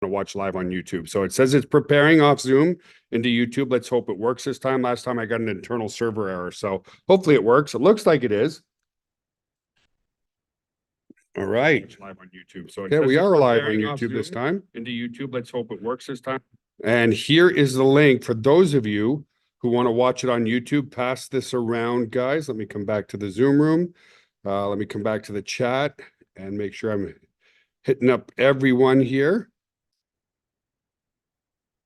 to watch live on YouTube. So it says it's preparing off Zoom into YouTube. Let's hope it works this time. Last time I got an internal server error. So hopefully it works. It looks like it is. All right. Live on YouTube. So yeah, we are live on YouTube this time. Into YouTube. Let's hope it works this time. And here is the link for those of you who want to watch it on YouTube. Pass this around, guys. Let me come back to the Zoom room. Let me come back to the chat and make sure I'm hitting up everyone here.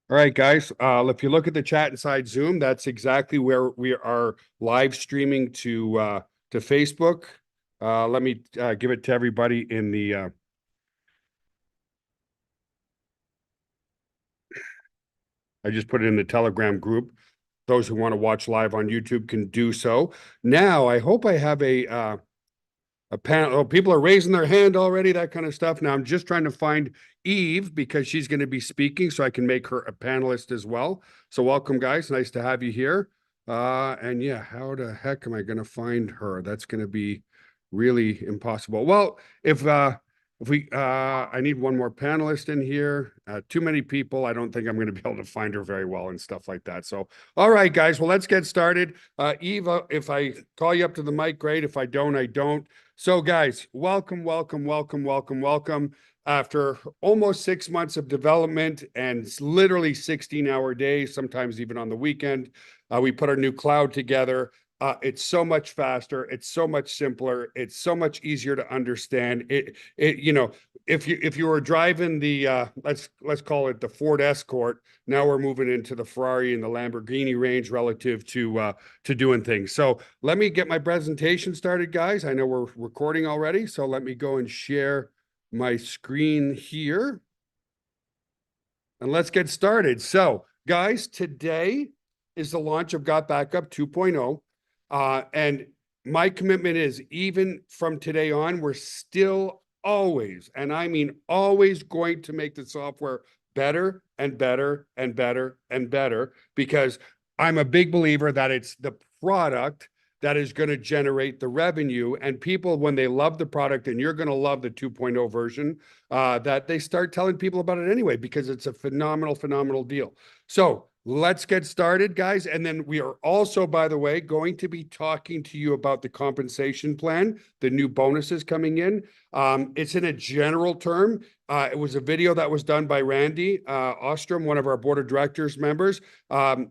All right, guys. If you look at the chat inside Zoom, that's exactly where we are live streaming to Facebook. Let me give it to everybody in the I just put it in the Telegram group. Those who want to watch live on YouTube can do so. Now, I hope I have a panel. Oh, people are raising their hand already, that kind of stuff. Now, I'm just trying to find Eve because she's going to be speaking, so I can make her a panelist as well. So welcome, guys. Nice to have you here. And yeah, how the heck am I going to find her? That's going to be really impossible. Well, if we I need one more panelist in here. Too many people. I don't think I'm going to be able to find her very well and stuff like that. So, all right, guys. Well, let's get started. Eva, if I call you up to the mic, great. If I don't, I don't. So, guys, welcome. After almost 6 months of development and literally 16-hour days, sometimes even on the weekend, we put our new cloud together. It's so much faster. It's so much simpler. It's so much easier to understand. You know, if you were driving the let's call it the Ford Escort, now we're moving into the Ferrari and the Lamborghini range relative to doing things. So let me get my presentation started, guys. I know we're recording already, so let me go and share my screen here, and let's get started. So, guys, today is the launch of GotBackup 2.0. And my commitment is even from today on, we're still always, and I mean always, going to make the software better and better and better and better, because I'm a big believer that it's the product that is going to generate the revenue, and people, when they love the product, and you're going to love the 2.0 version, that they start telling people about it anyway, because it's a phenomenal deal. So let's get started, guys. And then we are also, by the way, going to be talking to you about the compensation plan, the new bonuses coming in. It's in a general term. It was a video that was done by Randy Ostrom, one of our board of directors members.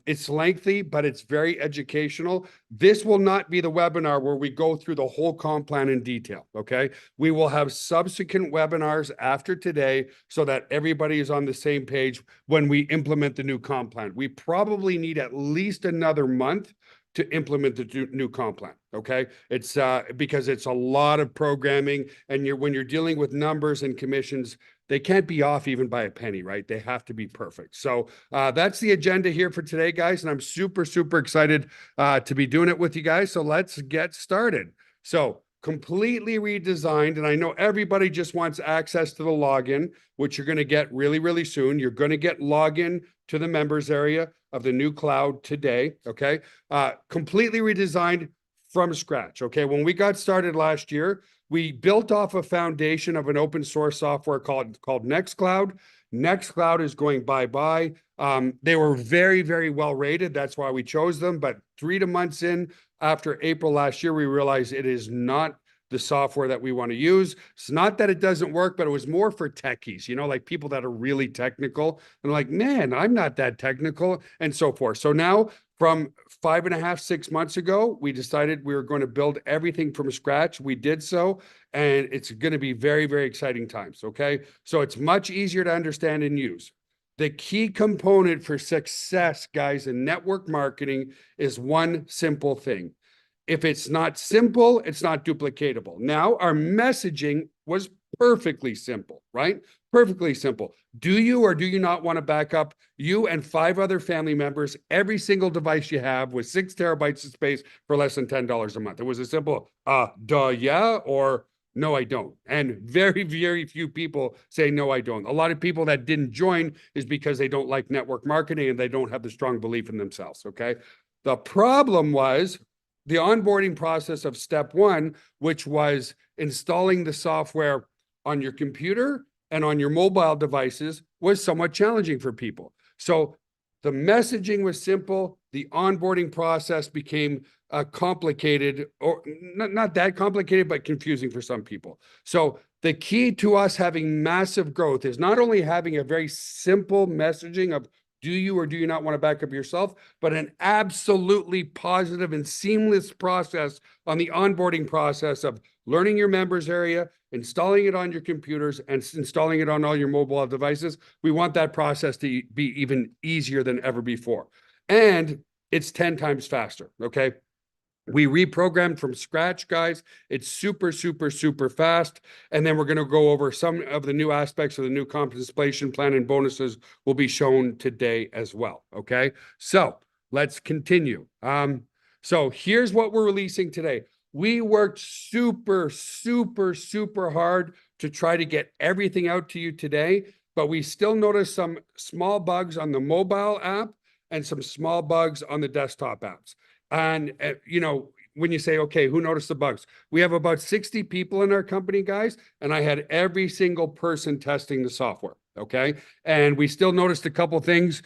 It's lengthy, but it's very educational. This will not be the webinar where we go through the whole comp plan in detail, okay? We will have subsequent webinars after today so that everybody is on the same page when we implement the new comp plan. We probably need at least another month to implement the new comp plan, okay? It's because it's a lot of programming, and when you're dealing with numbers and commissions, they can't be off even by a penny, right? They have to be perfect. So that's the agenda here for today, guys, and I'm super excited to be doing it with you guys. So let's get started. So completely redesigned, and I know everybody just wants access to the login, which you're going to get really soon. You're going to get login to the members area of the new cloud today, okay? Completely redesigned from scratch, okay? When we got started last year, we built off a foundation of an open source software called Nextcloud. Nextcloud is going bye-bye. They were very well rated. That's why we chose them. But 3 months in, after April last year, we realized it is not the software that we want to use. It's not that it doesn't work, but it was more for techies, you know, like people that are really technical and like, man, I'm not that technical, and so forth. So now, from 5.5, 6 months ago, we decided we were going to build everything from scratch. We did so, and it's going to be very exciting times, okay? So it's much easier to understand and use. The key component for success, guys, in network marketing is one simple thing. If it's not simple, it's not duplicatable. Now, our messaging was perfectly simple, right? Perfectly simple. Do you or do you not want to back up you and 5 other family members, every single device you have with 6 terabytes of space for less than $10 a month? It was a simple, yeah, or no, I don't. And very few people say, no, I don't. A lot of people that didn't join is because they don't like network marketing and they don't have the strong belief in themselves, okay? The problem was the onboarding process of step 1, which was installing the software on your computer and on your mobile devices was somewhat challenging for people. So the messaging was simple. The onboarding process became complicated, or not that complicated, but confusing for some people. So the key to us having massive growth is not only having a very simple messaging of do you or do you not want to back up yourself, but an absolutely positive and seamless process on the onboarding process of learning your members area, installing it on your computers, and installing it on all your mobile devices. We want that process to be even easier than ever before. And it's 10 times faster, okay? We reprogrammed from scratch, guys. It's super, super, super fast. And then we're going to go over some of the new aspects of the new compensation plan, and bonuses will be shown today as well. Okay. So let's continue. So here's what we're releasing today. We worked super, super, super hard to try to get everything out to you today, but we still noticed some small bugs on the mobile app and some small bugs on the desktop apps. And, you know, when you say, okay, who noticed the bugs? We have about 60 people in our company, guys, and I had every single person testing the software, okay? And we still noticed a couple things.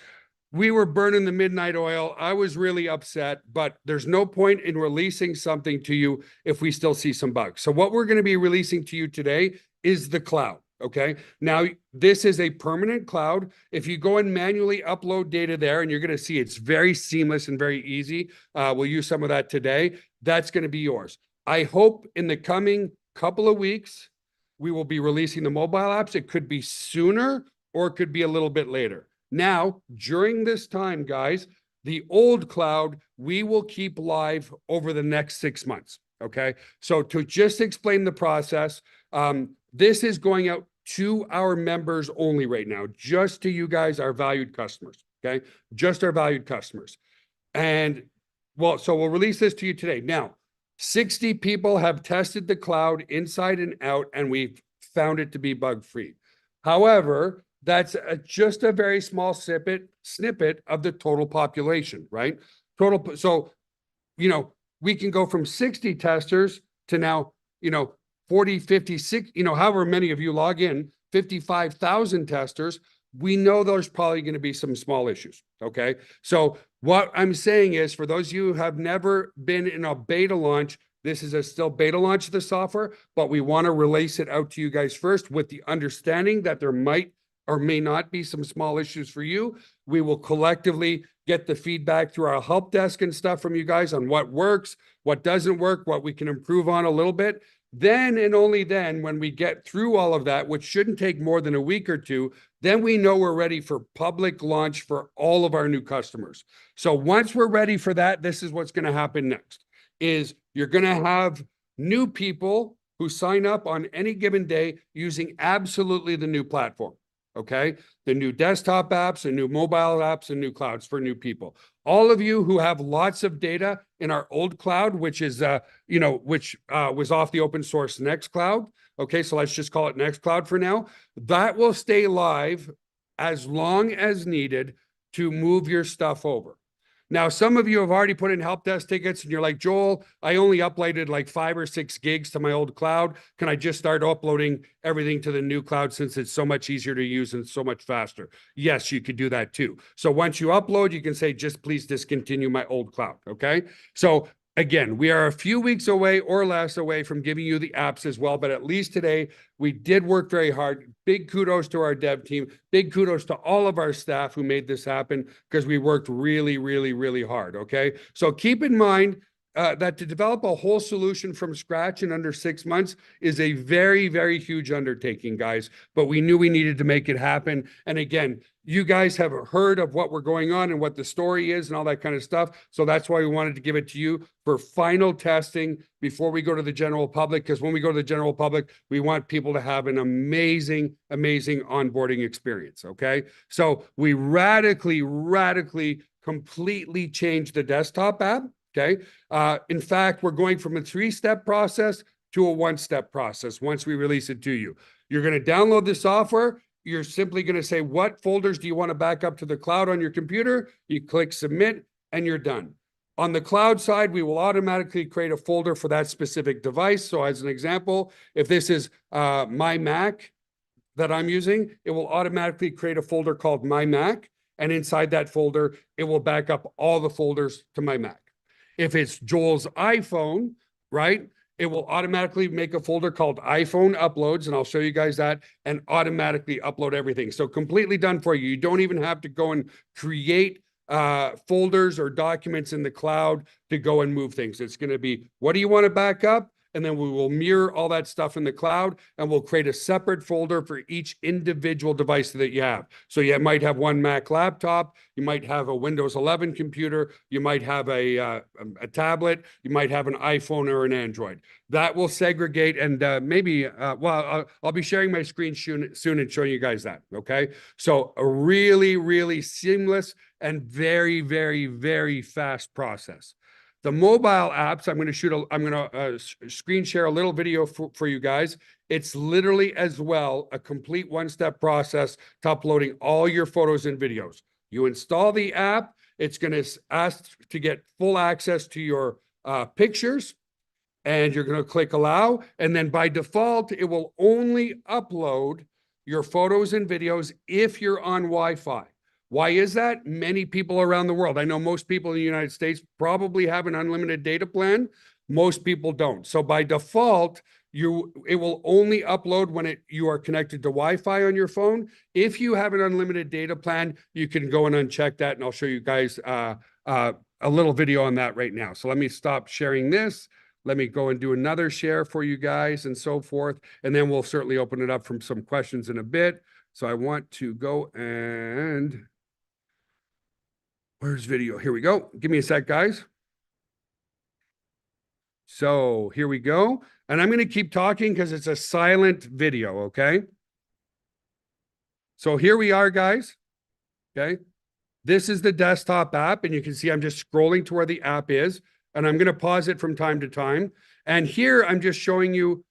We were burning the midnight oil. I was really upset, but there's no point in releasing something to you if we still see some bugs. So what we're going to be releasing to you today is the cloud. Okay. Now, this is a permanent cloud. If you go and manually upload data there, and you're going to see it's very seamless and very easy. We'll use some of that today. That's going to be yours. I hope in the coming couple of weeks, we will be releasing the mobile apps. It could be sooner or it could be a little bit later. Now, during this time, guys, the old cloud, we will keep live over the next 6 months. Okay. So to just explain the process, this is going out to our members only right now, just to you guys, our valued customers, okay? Just our valued customers. And well, so we'll release this to you today. Now, 60 people have tested the cloud inside and out, and we've found it to be bug-free. However, that's just a very small snippet of the total population, right? So, you know, we can go from 60 testers to now, 40, 56, however many of you log in, 55,000 testers. We know there's probably going to be some small issues. Okay. So what I'm saying is, for those of you who have never been in a beta launch, this is a still beta launch of the software, but we want to release it out to you guys first with the understanding that there might or may not be some small issues for you. We will collectively get the feedback through our help desk and stuff from you guys on what works, what doesn't work, what we can improve on a little bit. Then and only then, when we get through all of that, which shouldn't take more than a week or two, then we know we're ready for public launch for all of our new customers. So once we're ready for that, this is what's going to happen next, is you're going to have new people who sign up on any given day using absolutely the new platform. Okay. The new desktop apps and new mobile apps and new clouds for new people. All of you who have lots of data in our old cloud, which is, was off the open source Nextcloud. Okay. So let's just call it Nextcloud for now. That will stay live as long as needed to move your stuff over. Now, some of you have already put in help desk tickets and you're like, Joel, I only uploaded like 5 or 6 gigs to my old cloud. Can I just start uploading everything to the new cloud since it's so much easier to use and so much faster? Yes, you could do that too. So once you upload, you can say, just please discontinue my old cloud. Okay. So again, we are a few weeks away or less away from giving you the apps as well, but at least today we did work very hard. Big kudos to our dev team. Big kudos to all of our staff who made this happen, because we worked really, really, really hard. Okay. So keep in mind that to develop a whole solution from scratch in under 6 months is a very, very huge undertaking, guys, but we knew we needed to make it happen. And again, you guys have heard of what we're going on and what the story is and all that kind of stuff. So that's why we wanted to give it to you for final testing before we go to the general public. Because when we go to the general public, we want people to have an amazing, amazing onboarding experience. Okay. So we radically, completely changed the desktop app. Okay. In fact, we're going from a 3-step process to a 1-step process once we release it to you. You're going to download the software. You're simply going to say, what folders do you want to back up to the cloud on your computer? You click submit and you're done. On the cloud side, we will automatically create a folder for that specific device. So as an example, if this is my Mac, that I'm using, it will automatically create a folder called My Mac. And inside that folder, it will back up all the folders to my Mac. If it's Joel's iPhone, right, it will automatically make a folder called iPhone Uploads, and I'll show you guys that, and automatically upload everything. So completely done for you. You don't even have to go and create folders or documents in the cloud to go and move things. It's going to be, what do you want to back up? And then we will mirror all that stuff in the cloud, and we'll create a separate folder for each individual device that you have. So you might have one Mac laptop, you might have a Windows 11 computer, you might have a tablet, you might have an iPhone or an Android. That will segregate, and maybe, I'll be sharing my screen soon and showing you guys that, okay? So a really, really seamless and very, very, very fast process. The mobile apps, I'm going to screen share a little video for you guys. It's literally as well a complete one-step process to uploading all your photos and videos. You install the app, it's going to ask to get full access to your pictures, and you're going to click allow. And then by default, it will only upload your photos and videos if you're on Wi-Fi. Why is that? Many people around the world, I know most people in the United States probably have an unlimited data plan. Most people don't. So by default, it will only upload when you are connected to Wi-Fi on your phone. If you have an unlimited data plan, you can go and uncheck that, and I'll show you guys a little video on that right now. So let me stop sharing this. Let me go and do another share for you guys and so forth, and then we'll certainly open it up from some questions in a bit. So I want to go and... Where's video? Here we go. Give me a sec, guys. So here we go. And I'm going to keep talking because it's a silent video, okay? So here we are, guys. Okay. This is the desktop app, and you can see I'm just scrolling to where the app is, and I'm going to pause it from time to time. And here I'm just showing you,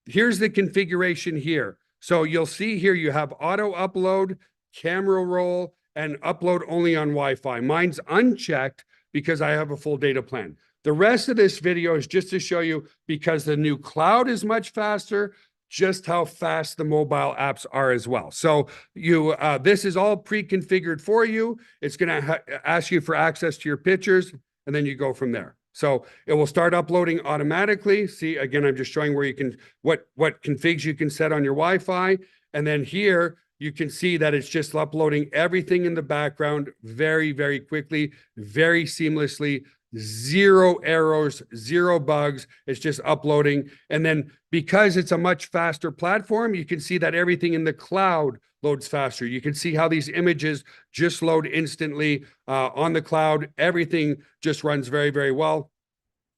here's the configuration here. So you'll see here you have auto upload, camera roll, and upload only on Wi-Fi. Mine's unchecked because I have a full data plan. The rest of this video is just to show you, because the new cloud is much faster, just how fast the mobile apps are as well. So this is all pre-configured for you. It's going to ask you for access to your pictures, and then you go from there. So it will start uploading automatically. See, again, I'm just showing where you can, what configs you can set on your Wi-Fi. And then here, you can see that it's just uploading everything in the background very, very quickly, very seamlessly, zero errors, zero bugs. It's just uploading. And then because it's a much faster platform, you can see that everything in the cloud loads faster. You can see how these images just load instantly on the cloud. Everything just runs very, very well.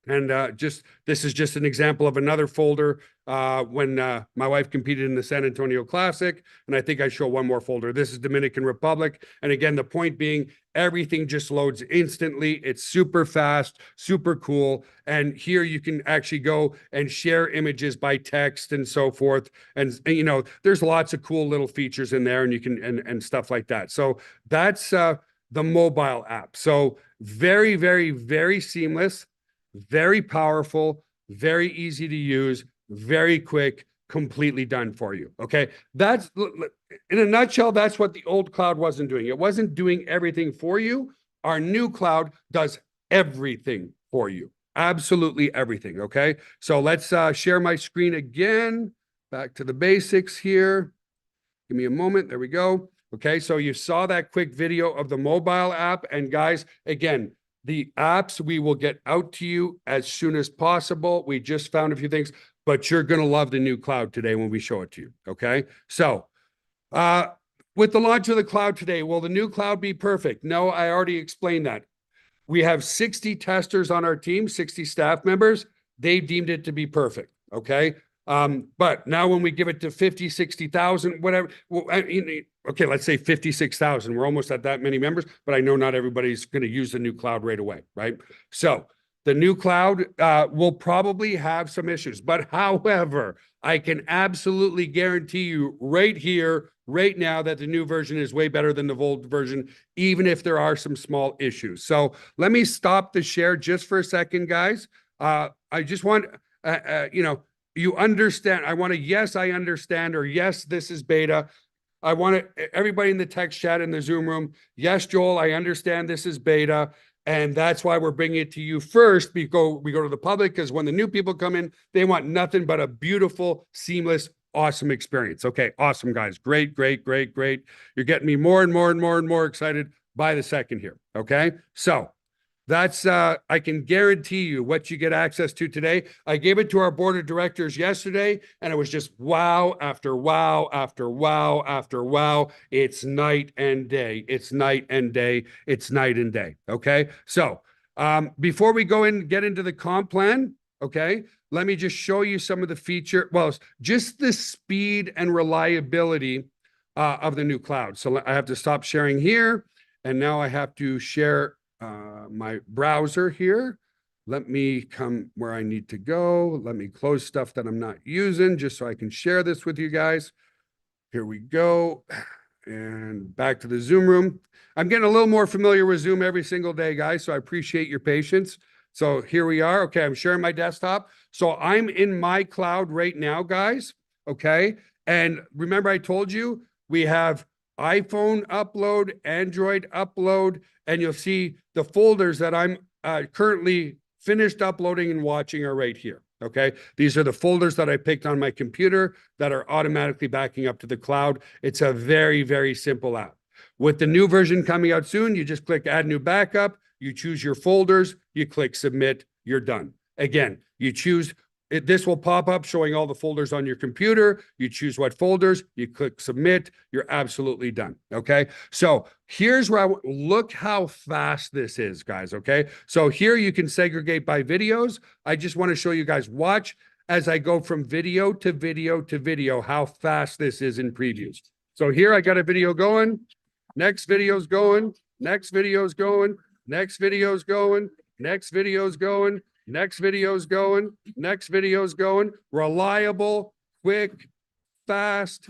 And this is just an example of another folder when my wife competed in the San Antonio Classic. And I think I show one more folder. This is Dominican Republic. And again, the point being, everything just loads instantly. It's super fast, super cool. And here you can actually go and share images by text and so forth. And you know, there's lots of cool little features in there, and you can, and stuff like that. So that's the mobile app. So very, very, very seamless. Very powerful, very easy to use, very quick, completely done for you. Okay. That's, in a nutshell, that's what the old cloud wasn't doing. It wasn't doing everything for you. Our new cloud does everything for you. Absolutely everything. Okay. So let's share my screen again. Back to the basics here. Give me a moment. There we go. Okay. So you saw that quick video of the mobile app. And guys, again, the apps we will get out to you as soon as possible. We just found a few things, but you're going to love the new cloud today when we show it to you. Okay. So, with the launch of the cloud today, will the new cloud be perfect? No, I already explained that. We have 60 testers on our team, 60 staff members. They've deemed it to be perfect. Okay. But now when we give it to 50, 60,000, whatever, well, okay, let's say 56,000. We're almost at that many members, but I know not everybody's going to use the new cloud right away, right? So the new cloud will probably have some issues, but however, I can absolutely guarantee you right here, right now, that the new version is way better than the old version, even if there are some small issues. So let me stop the share just for a second, guys. I just want, you understand. I want a yes, I understand, or yes, this is beta. I want everybody in the text chat in the Zoom room. Yes, Joel, I understand this is beta. And that's why we're bringing it to you first. We go to the public because when the new people come in, they want nothing but a beautiful, seamless, awesome experience. Okay, awesome, guys. Great, great, great, great. You're getting me more and more and more and more excited by the second here. Okay, so that's I can guarantee you what you get access to today. I gave it to our board of directors yesterday, and it was just wow after wow after wow after wow. It's night and day. It's night and day. It's night and day. Okay. So before we go in, get into the comp plan, okay, let me just show you some of the feature. Well, just the speed and reliability of the new cloud. So I have to stop sharing here, and now I have to share my browser here. Let me come where I need to go. Let me close stuff that I'm not using just so I can share this with you guys. Here we go. And back to the Zoom room. I'm getting a little more familiar with Zoom every single day, guys, so I appreciate your patience. So here we are. Okay, I'm sharing my desktop. So I'm in my cloud right now, guys. Okay. And remember, I told you we have iPhone upload, Android upload, and you'll see the folders that I'm currently finished uploading and watching are right here. Okay. These are the folders that I picked on my computer that are automatically backing up to the cloud. It's a very, very simple app. With the new version coming out soon, you just click add new backup, you choose your folders, you click submit, you're done. Again, you choose it, this will pop up showing all the folders on your computer. You choose what folders, you click submit, you're absolutely done. Okay. So here's where look how fast this is, guys. Okay. So here you can segregate by videos. I just want to show you guys, watch as I go from video to video to video, how fast this is in previews. So here I got a video going. Next video's going. Next video's going. Next video's going. Next video's going. Next video's going. Next video's going. Reliable, quick, fast,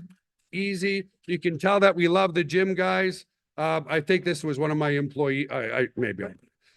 easy. You can tell that we love the gym, guys. I think this was one of my employees.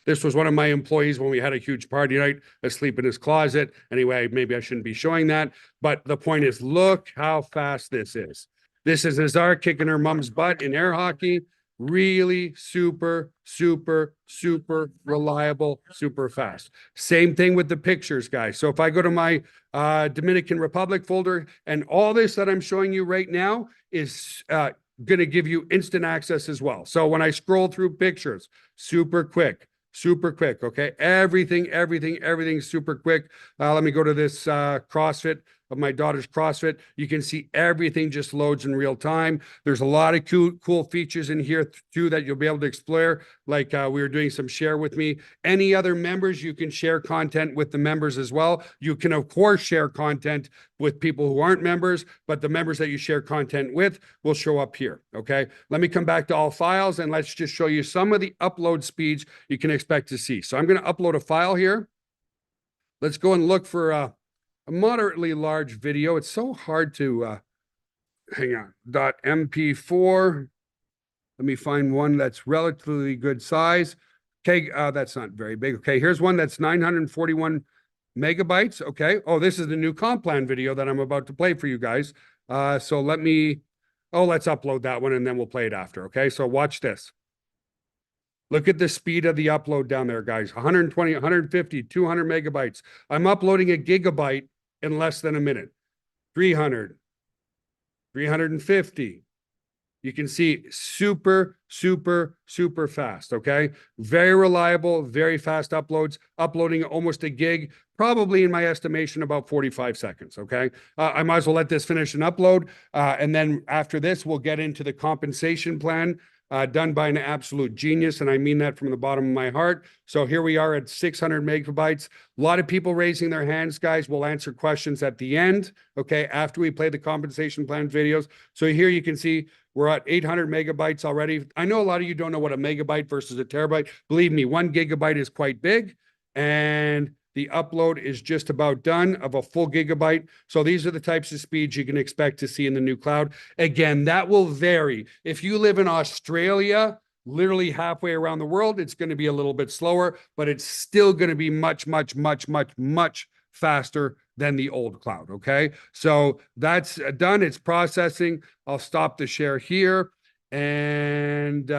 This was one of my employees when we had a huge party night, asleep in his closet. Anyway, maybe I shouldn't be showing that. But the point is, look how fast this is. This is Azar kicking her mom's butt in air hockey. Really super, super, super reliable, super fast. Same thing with the pictures, guys. So if I go to my Dominican Republic folder, and all this that I'm showing you right now is going to give you instant access as well. So when I scroll through pictures, super quick. Super quick, okay? Everything's super quick. Let me go to this CrossFit of my daughter's CrossFit. You can see everything just loads in real time. There's a lot of cool features in here too that you'll be able to explore. Like we were doing some share with me. Any other members, you can share content with the members as well. You can, of course, share content with people who aren't members, but the members that you share content with will show up here, okay? Let me come back to all files and let's just show you some of the upload speeds you can expect to see. So I'm going to upload a file here. Let's go and look for a moderately large video. It's so hard to, hang on, .mp4. Let me find one that's relatively good size. Okay, that's not very big. Okay, here's one that's 941 megabytes. Okay. Oh, this is the new comp plan video that I'm about to play for you guys. So let's upload that one and then we'll play it after. Okay. So watch this. Look at the speed of the upload down there, guys. 120, 150, 200 megabytes. I'm uploading a gigabyte in less than a minute. 300, 350. You can see super, super, super fast, okay? Very reliable, very fast uploads, uploading almost a gig, probably in my estimation about 45 seconds, okay? I might as well let this finish and upload, and then after this, we'll get into the compensation plan done by an absolute genius, and I mean that from the bottom of my heart. So here we are at 600 megabytes. A lot of people raising their hands, guys. We'll answer questions at the end, okay, after we play the compensation plan videos. So here you can see we're at 800 megabytes already. I know a lot of you don't know what a megabyte versus a terabyte. Believe me, 1 gigabyte is quite big, and the upload is just about done of a full gigabyte. So these are the types of speeds you can expect to see in the new cloud. Again, that will vary. If you live in Australia, literally halfway around the world, it's going to be a little bit slower, but it's still going to be much, much, much, much, much faster than the old cloud. Okay. So that's done. It's processing. I'll stop the share here. And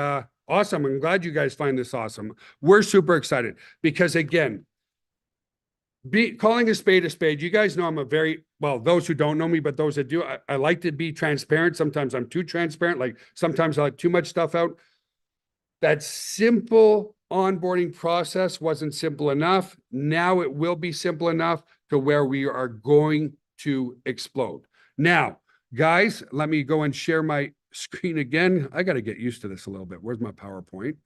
awesome. I'm glad you guys find this awesome. We're super excited because, again, calling a spade, you guys know I'm a very, well, those who don't know me, but those that do, I like to be transparent. Sometimes I'm too transparent. Like sometimes I let too much stuff out. That simple onboarding process wasn't simple enough. Now it will be simple enough to where we are going to explode. Now, guys, let me go and share my screen again. I got to get used to this a little bit. Where's my PowerPoint?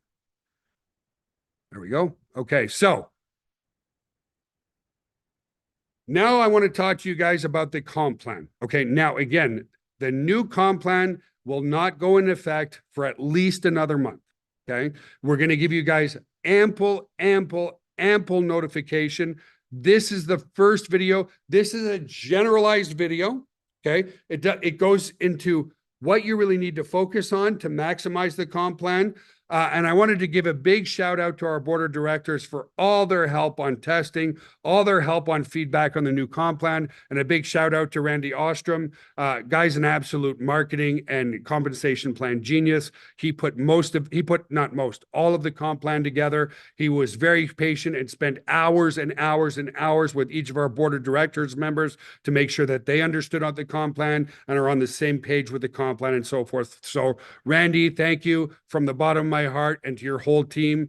There we go. Okay, so now I want to talk to you guys about the comp plan. Okay, now again, the new comp plan will not go into effect for at least another month. Okay, we're going to give you guys ample notification. This is the first video. This is a generalized video. Okay, it goes into what you really need to focus on to maximize the comp plan. And I wanted to give a big shout out to our board of directors for all their help on testing, all their help on feedback on the new comp plan, and a big shout out to Randy Ostrom. Guy's an absolute marketing and compensation plan genius. He put all of the comp plan together. He was very patient and spent hours and hours and hours with each of our board of directors members to make sure that they understood on the comp plan and are on the same page with the comp plan and so forth. So Randy, thank you from the bottom of my heart and to your whole team.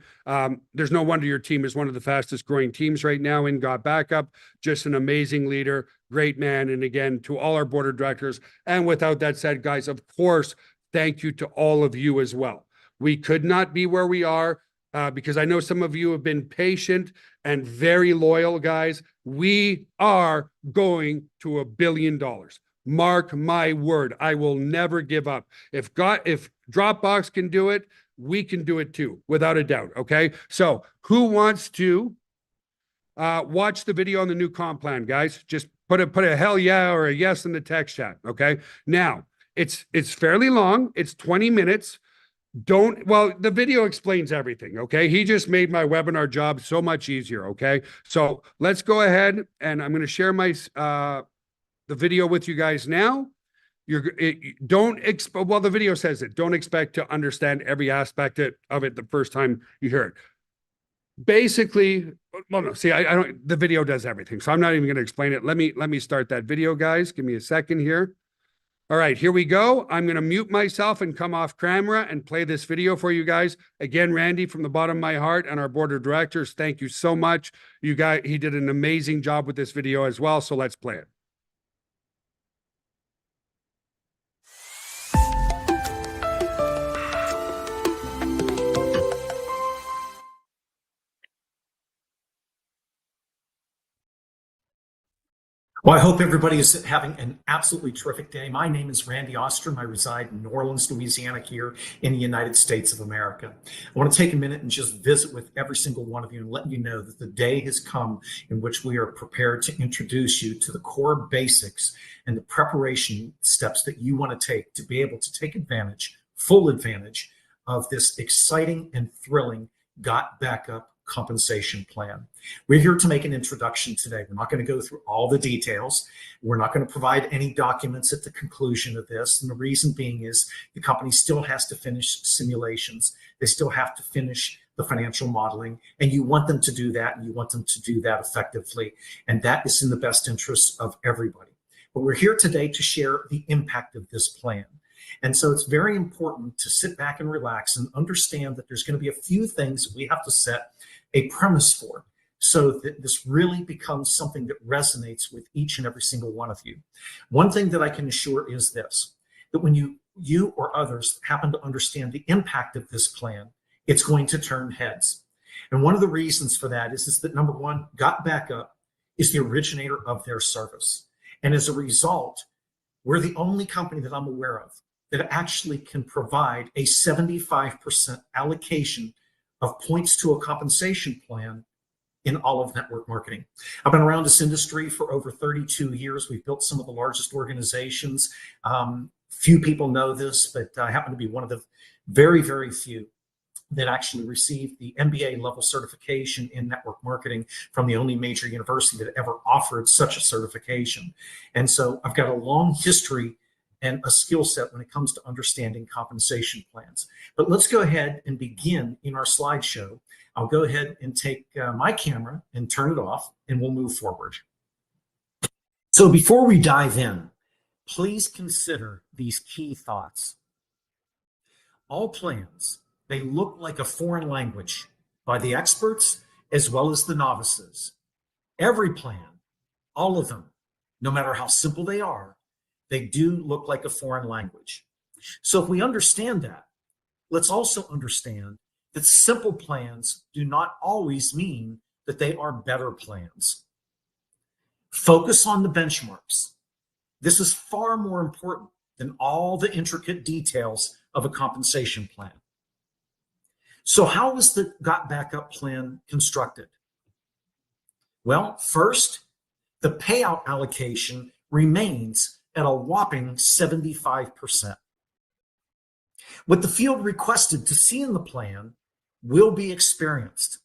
There's no wonder your team is one of the fastest growing teams right now in GotBackup. Just an amazing leader, great man. And again, to all our board of directors. And without that said, guys, of course, thank you to all of you as well. We could not be where we are because I know some of you have been patient and very loyal, guys. We are going to $1 billion. Mark my word, I will never give up. If Dropbox can do it, we can do it too, without a doubt. Okay. So who wants to watch the video on the new comp plan, guys? Just put a hell yeah or a yes in the text chat. Okay. Now it's fairly long. It's 20 minutes. The video explains everything. Okay. He just made my webinar job so much easier. Okay. So let's go ahead and I'm going to share my, the video with you guys now. The video says it. Don't expect to understand every aspect of it the first time you hear it. Basically, well, no, see, I don't. The video does everything, so I'm not even going to explain it. Let me start that video, guys. Give me a second here. All right, here we go. I'm going to mute myself and come off camera and play this video for you guys. Again, Randy, from the bottom of my heart and our board of directors, thank you so much. You guys, he did an amazing job with this video as well. So let's play it. Well, I hope everybody is having an absolutely terrific day. My name is Randy Ostrom. I reside in New Orleans, Louisiana, here in the United States of America. I want to take a minute and just visit with every single one of you and let you know that the day has come in which we are prepared to introduce you to the core basics and the preparation steps that you want to take to be able to take advantage, full advantage of this exciting and thrilling GotBackup compensation plan. We're here to make an introduction today. We're not going to go through all the details. We're not going to provide any documents at the conclusion of this. And the reason being is the company still has to finish simulations. They still have to finish the financial modeling, and you want them to do that, and you want them to do that effectively. And that is in the best interest of everybody. But we're here today to share the impact of this plan. And so it's very important to sit back and relax and understand that there's going to be a few things that we have to set a premise for, so that this really becomes something that resonates with each and every single one of you. One thing that I can assure is this, that when you or others happen to understand the impact of this plan, it's going to turn heads. And one of the reasons for that is that, number one, GotBackup is the originator of their service. And as a result, we're the only company that I'm aware of that actually can provide a 75% allocation of points to a compensation plan in all of network marketing. I've been around this industry for over 32 years. We've built some of the largest organizations. Few people know this, but I happen to be one of the very, very few that actually received the MBA level certification in network marketing from the only major university that ever offered such a certification. And so I've got a long history and a skill set when it comes to understanding compensation plans. But let's go ahead and begin in our slideshow. I'll go ahead and take my camera and turn it off, and we'll move forward. So before we dive in, please consider these key thoughts. All plans, they look like a foreign language by the experts as well as the novices. Every plan, all of them, no matter how simple they are, they do look like a foreign language. So if we understand that, let's also understand that simple plans do not always mean that they are better plans. Focus on the benchmarks. This is far more important than all the intricate details of a compensation plan. So how is the GotBackup plan constructed? Well, first, the payout allocation remains at a whopping 75%. What the field requested to see in the plan will be experienced.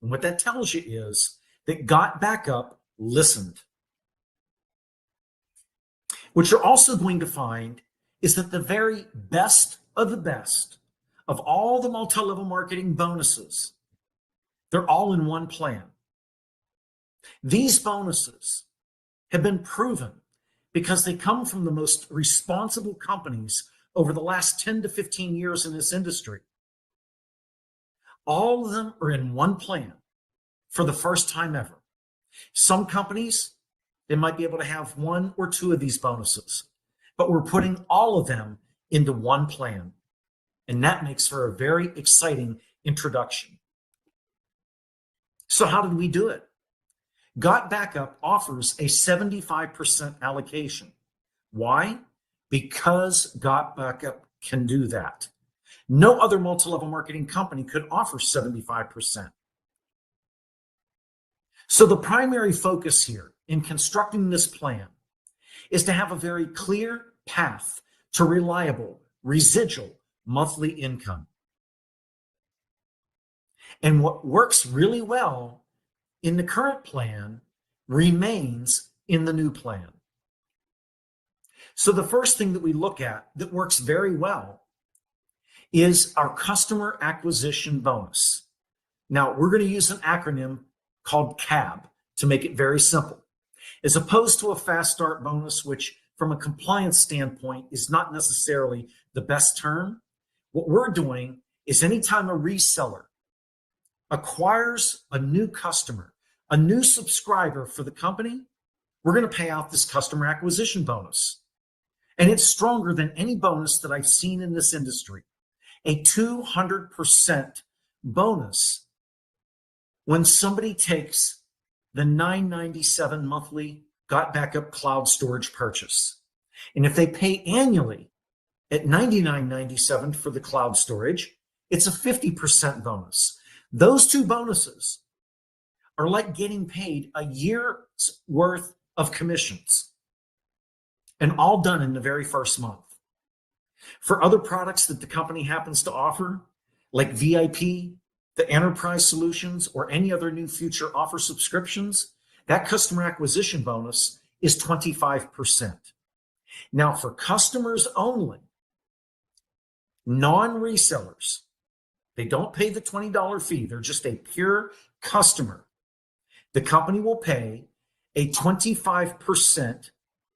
And what that tells you is that GotBackup listened. What you're also going to find is that the very best of all the multi-level marketing bonuses, they're all in one plan. These bonuses have been proven because they come from the most responsible companies over the last 10 to 15 years in this industry. All of them are in one plan for the first time ever. Some companies, they might be able to have one or two of these bonuses, but we're putting all of them into one plan. And that makes for a very exciting introduction. So how did we do it? GotBackup offers a 75% allocation. Why? Because GotBackup can do that. No other multi-level marketing company could offer 75%. So the primary focus here in constructing this plan is to have a very clear path to reliable residual monthly income. And what works really well in the current plan remains in the new plan. So the first thing that we look at that works very well is our customer acquisition bonus. Now, we're going to use an acronym called CAB to make it very simple, as opposed to a fast start bonus, which from a compliance standpoint is not necessarily the best term. What we're doing is anytime a reseller acquires a new customer, a new subscriber for the company, we're going to pay out this customer acquisition bonus. And it's stronger than any bonus that I've seen in this industry. A 200% bonus when somebody takes the $997 monthly GotBackup cloud storage purchase. And if they pay annually at $99.97 for the cloud storage, it's a 50% bonus. Those two bonuses are like getting paid a year's worth of commissions, and all done in the very first month. For other products that the company happens to offer, like VIP, the enterprise solutions, or any other new future offer subscriptions, that customer acquisition bonus is 25%. Now, for customers only, non-resellers, they don't pay the $20 fee. They're just a pure customer. The company will pay a 25%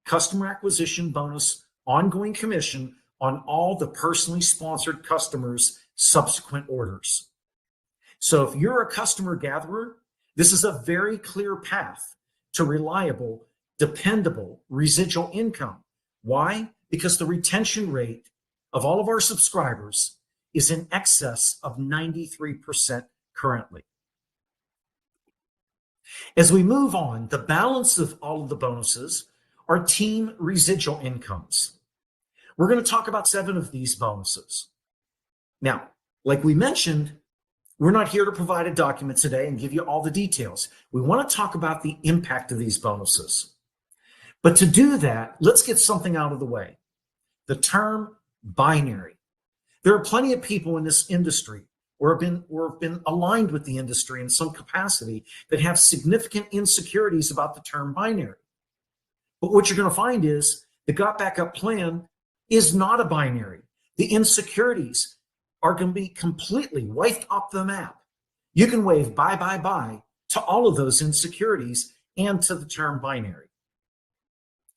customer acquisition bonus ongoing commission on all the personally sponsored customers' subsequent orders. So if you're a customer gatherer, this is a very clear path to reliable, dependable residual income. Why? Because the retention rate of all of our subscribers is in excess of 93% currently. As we move on, the balance of all of the bonuses are team residual incomes. We're going to talk about 7 of these bonuses. Now, like we mentioned, we're not here to provide a document today and give you all the details. We want to talk about the impact of these bonuses. But to do that, let's get something out of the way. The term binary. There are plenty of people in this industry or have been aligned with the industry in some capacity that have significant insecurities about the term binary. But what you're going to find is the GotBackup plan is not a binary. The insecurities are going to be completely wiped off the map. You can wave bye, bye, bye to all of those insecurities and to the term binary.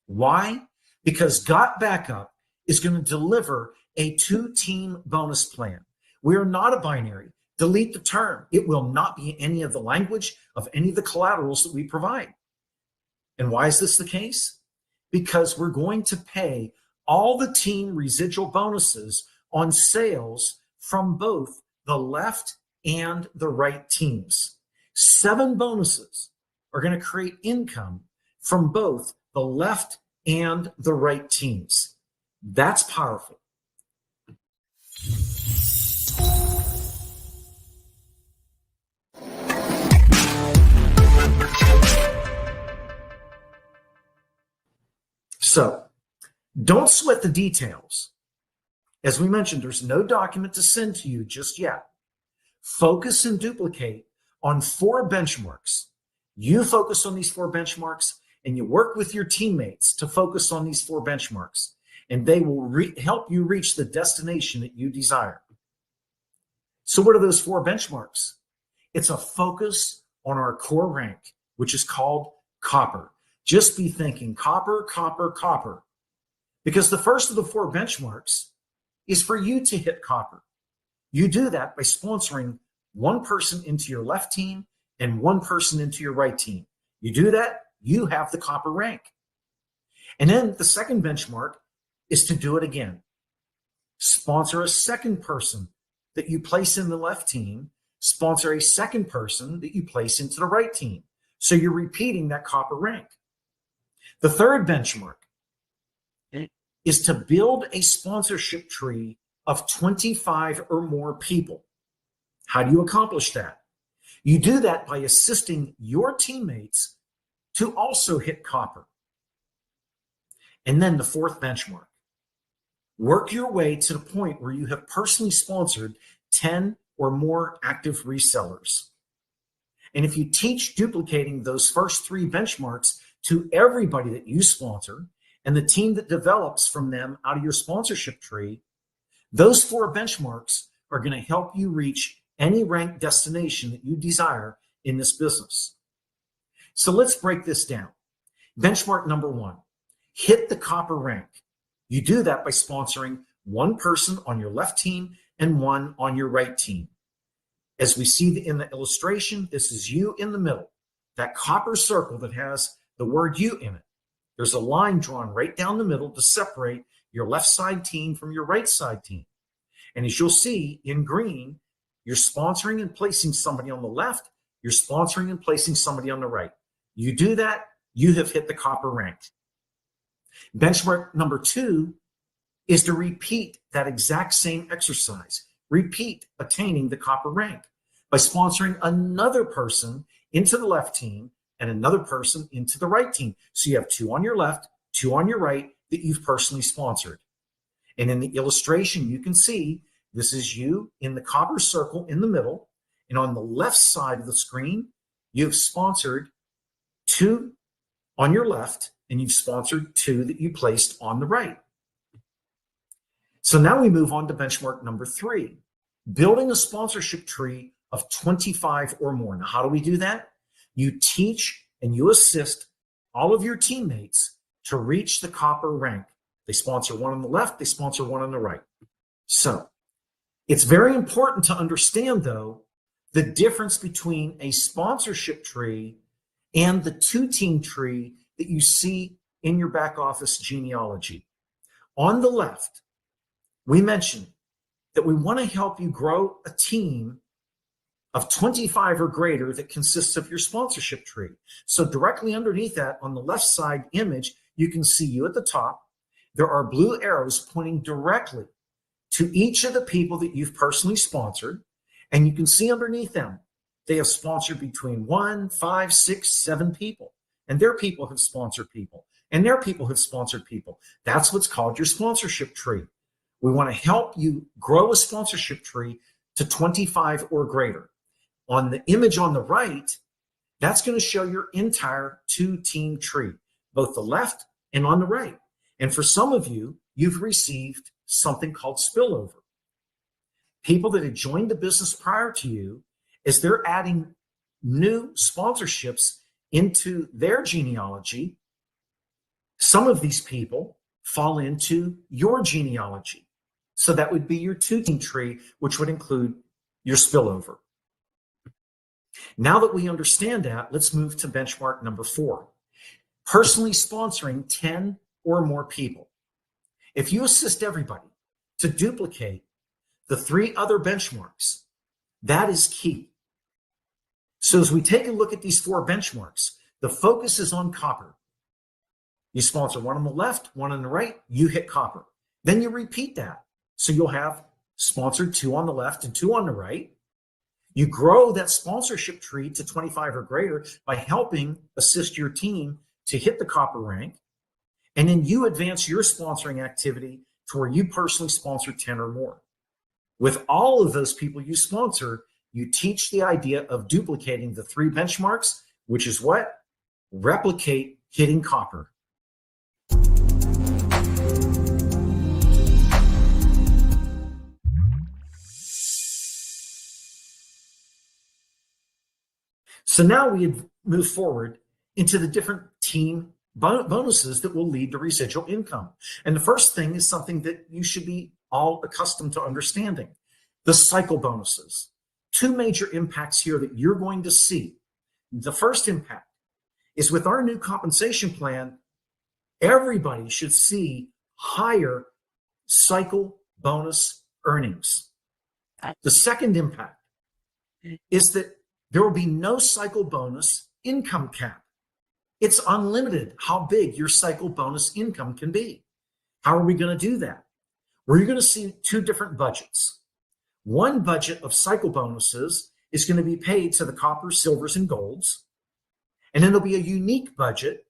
Why? Because GotBackup is going to deliver a 2-team bonus plan. We are not a binary. Delete the term. It will not be any of the language of any of the collaterals that we provide. And why is this the case? Because we're going to pay all the team residual bonuses on sales from both the left and the right teams. 7 bonuses are going to create income from both the left and the right teams. That's powerful. So don't sweat the details. As we mentioned, there's no document to send to you just yet. Focus and duplicate on 4 benchmarks. You focus on these 4 benchmarks, and you work with your teammates to focus on these 4 benchmarks, and they will help you reach the destination that you desire. So what are those 4 benchmarks? It's a focus on our core rank, which is called copper. Just be thinking copper, copper, copper, because the first of the 4 benchmarks is for you to hit copper. You do that by sponsoring 1 person into your left team and 1 person into your right team. You do that, you have the copper rank. And then the second benchmark is to do it again. Sponsor a second person that you place in the left team, sponsor a second person that you place into the right team. So you're repeating that copper rank. The third benchmark is to build a sponsorship tree of 25 or more people. How do you accomplish that? You do that by assisting your teammates to also hit copper. And then the fourth benchmark, work your way to the point where you have personally sponsored 10 or more active resellers. And if you teach duplicating those first 3 benchmarks to everybody that you sponsor and the team that develops from them out of your sponsorship tree, those 4 benchmarks are going to help you reach any ranked destination that you desire in this business. So let's break this down. Benchmark number 1, hit the copper rank. You do that by sponsoring 1 person on your left team and 1 on your right team. As we see in the illustration, this is you in the middle, that copper circle that has the word you in it. There's a line drawn right down the middle to separate your left side team from your right side team. And as you'll see in green, you're sponsoring and placing somebody on the left, you're sponsoring and placing somebody on the right. You do that, you have hit the copper rank. Benchmark number 2 is to repeat that exact same exercise. Repeat attaining the copper rank by sponsoring another person into the left team and another person into the right team. So you have 2 on your left, 2 on your right that you've personally sponsored. And in the illustration, you can see this is you in the copper circle in the middle. And on the left side of the screen, you've sponsored 2 on your left, and you've sponsored 2 that you placed on the right. So now we move on to benchmark number 3, building a sponsorship tree of 25 or more. Now, how do we do that? You teach and you assist all of your teammates to reach the copper rank. They sponsor 1 on the left, they sponsor 1 on the right. So it's very important to understand, though, the difference between a sponsorship tree and the 2-team tree that you see in your back office genealogy. On the left, we mentioned that we want to help you grow a team of 25 or greater that consists of your sponsorship tree. So directly underneath that, on the left side image, you can see you at the top. There are blue arrows pointing directly to each of the people that you've personally sponsored. And you can see underneath them, they have sponsored between 1, 5, 6, 7 people. And their people have sponsored people. And their people have sponsored people. That's what's called your sponsorship tree. We want to help you grow a sponsorship tree to 25 or greater. On the image on the right, that's going to show your entire two-team tree, both the left and on the right. And for some of you, you've received something called spillover. People that had joined the business prior to you, as they're adding new sponsorships into their genealogy, some of these people fall into your genealogy. So that would be your two-team tree, which would include your spillover. Now that we understand that, let's move to benchmark number 4. Personally sponsoring 10 or more people. If you assist everybody to duplicate the 3 other benchmarks, that is key. So as we take a look at these 4 benchmarks, the focus is on copper. You sponsor one on the left, one on the right, you hit copper. Then you repeat that. So you'll have sponsored 2 on the left and 2 on the right. You grow that sponsorship tree to 25 or greater by helping assist your team to hit the copper rank. And then you advance your sponsoring activity to where you personally sponsor 10 or more. With all of those people you sponsor, you teach the idea of duplicating the 3 benchmarks, which is what? Replicate hitting copper. So now we move forward into the different team bonuses that will lead to residual income. And the first thing is something that you should be all accustomed to understanding: the cycle bonuses. 2 major impacts here that you're going to see. The first impact is with our new compensation plan, everybody should see higher cycle bonus earnings. The second impact is that there will be no cycle bonus income cap. It's unlimited how big your cycle bonus income can be. How are we going to do that? We're going to see 2 different budgets. One budget of cycle bonuses is going to be paid to the coppers, silvers, and golds. And then there'll be a unique budget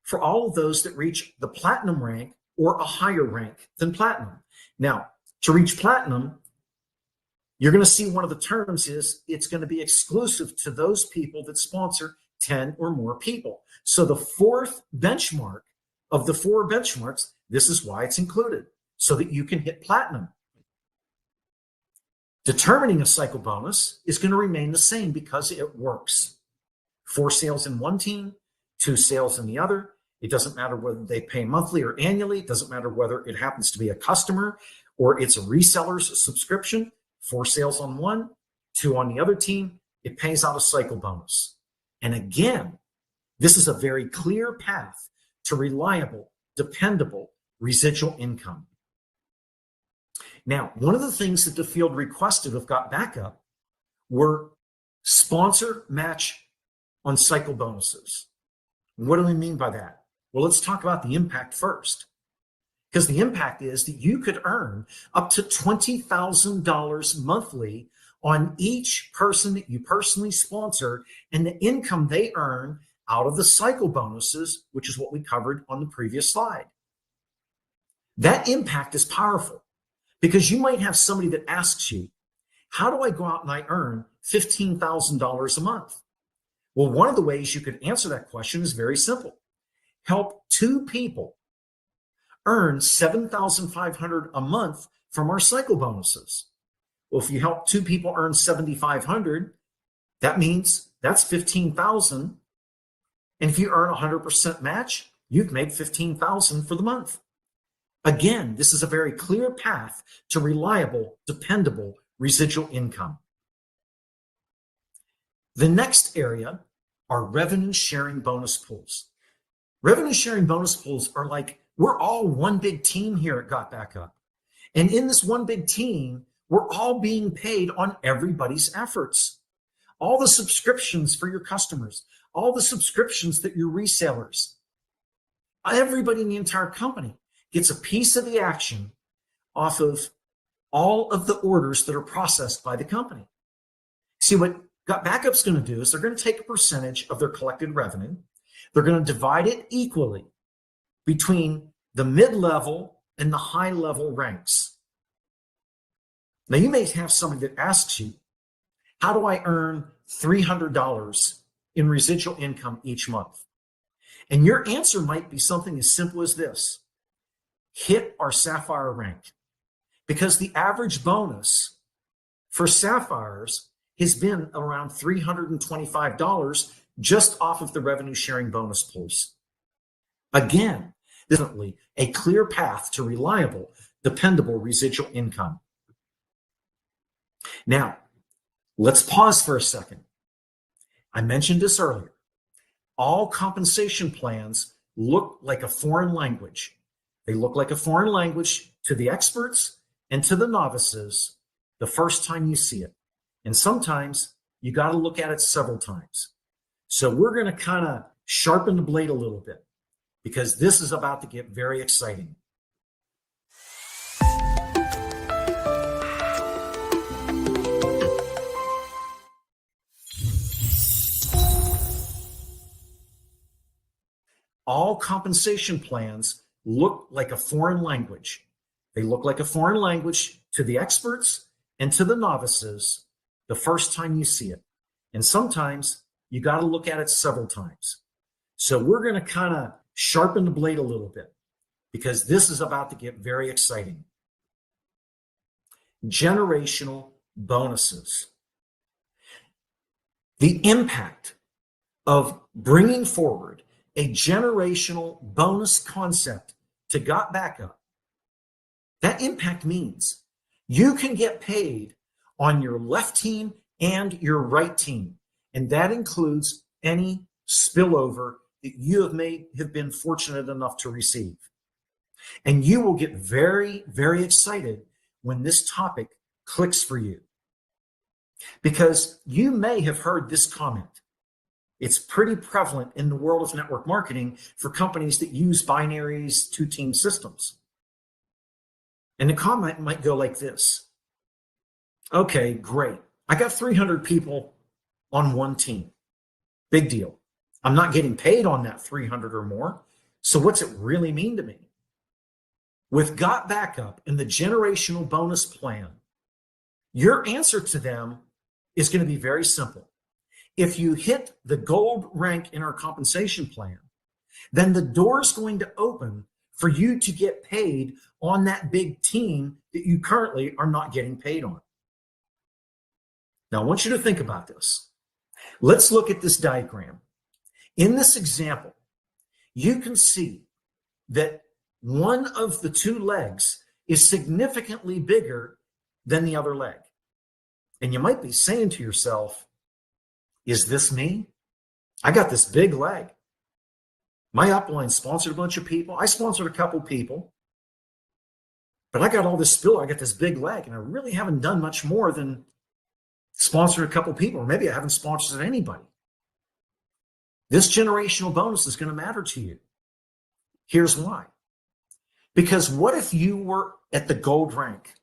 for all of those that reach the platinum rank or a higher rank than platinum. Now, to reach platinum, you're going to see one of the terms is it's going to be exclusive to those people that sponsor 10 or more people. So the 4th benchmark of the 4 benchmarks, this is why it's included, so that you can hit platinum. Determining a cycle bonus is going to remain the same because it works. 4 sales in one team, 2 sales in the other. It doesn't matter whether they pay monthly or annually. It doesn't matter whether it happens to be a customer or it's a reseller's subscription. 4 sales on one, 2 on the other team. It pays out a cycle bonus. And again, this is a very clear path to reliable, dependable residual income. Now, one of the things that the field requested of GotBackup were sponsor match on cycle bonuses. What do we mean by that? Well, let's talk about the impact first. Because the impact is that you could earn up to $20,000 monthly on each person that you personally sponsor and the income they earn out of the cycle bonuses, which is what we covered on the previous slide. That impact is powerful because you might have somebody that asks you, how do I go out and I earn $15,000 a month? Well, one of the ways you could answer that question is very simple. Help 2 people earn $7,500 a month from our cycle bonuses. Well, if you help 2 people earn $7,500, that means that's $15,000. And if you earn 100% match, you've made $15,000 for the month. Again, this is a very clear path to reliable, dependable residual income. The next area are revenue sharing bonus pools. Revenue sharing bonus pools are like, we're all one big team here at GotBackup. And in this one big team, we're all being paid on everybody's efforts. All the subscriptions for your customers, all the subscriptions that your resellers, everybody in the entire company gets a piece of the action off of all of the orders that are processed by the company. See, what GotBackup's going to do is they're going to take a percentage of their collected revenue. They're going to divide it equally between the mid-level and the high-level ranks. Now, you may have somebody that asks you, how do I earn $300 in residual income each month? And your answer might be something as simple as this: hit our Sapphire rank. Because the average bonus for Sapphires has been around $325 just off of the revenue sharing bonus pools. Again, definitely a clear path to reliable, dependable residual income. Now, let's pause for a second. I mentioned this earlier. All compensation plans look like a foreign language. They look like a foreign language to the experts and to the novices the first time you see it. And sometimes you got to look at it several times. So we're going to kind of sharpen the blade a little bit, because this is about to get very exciting. All compensation plans look like a foreign language. They look like a foreign language to the experts and to the novices the first time you see it. And sometimes you got to look at it several times. So we're going to kind of sharpen the blade a little bit, because this is about to get very exciting. Generational bonuses. The impact of bringing forward a generational bonus concept to GotBackup, that impact means you can get paid on your left team and your right team. And that includes any spillover that you have been fortunate enough to receive. And you will get very, very excited when this topic clicks for you, because you may have heard this comment. It's pretty prevalent in the world of network marketing for companies that use binaries, two-team systems. And the comment might go like this: okay, great. I got 300 people on one team. Big deal. I'm not getting paid on that 300 or more. So what's it really mean to me? With GotBackup and the generational bonus plan, your answer to them is going to be very simple. If you hit the gold rank in our compensation plan, then the door is going to open for you to get paid on that big team that you currently are not getting paid on. Now, I want you to think about this. Let's look at this diagram. In this example, you can see that one of the two legs is significantly bigger than the other leg. And you might be saying to yourself, is this me? I got this big leg. My upline sponsored a bunch of people. I sponsored a couple people. But I got all this spill. I got this big leg, and I really haven't done much more than sponsored a couple people, or maybe I haven't sponsored anybody. This generational bonus is going to matter to you. Here's why. Because what if you were at the gold rank?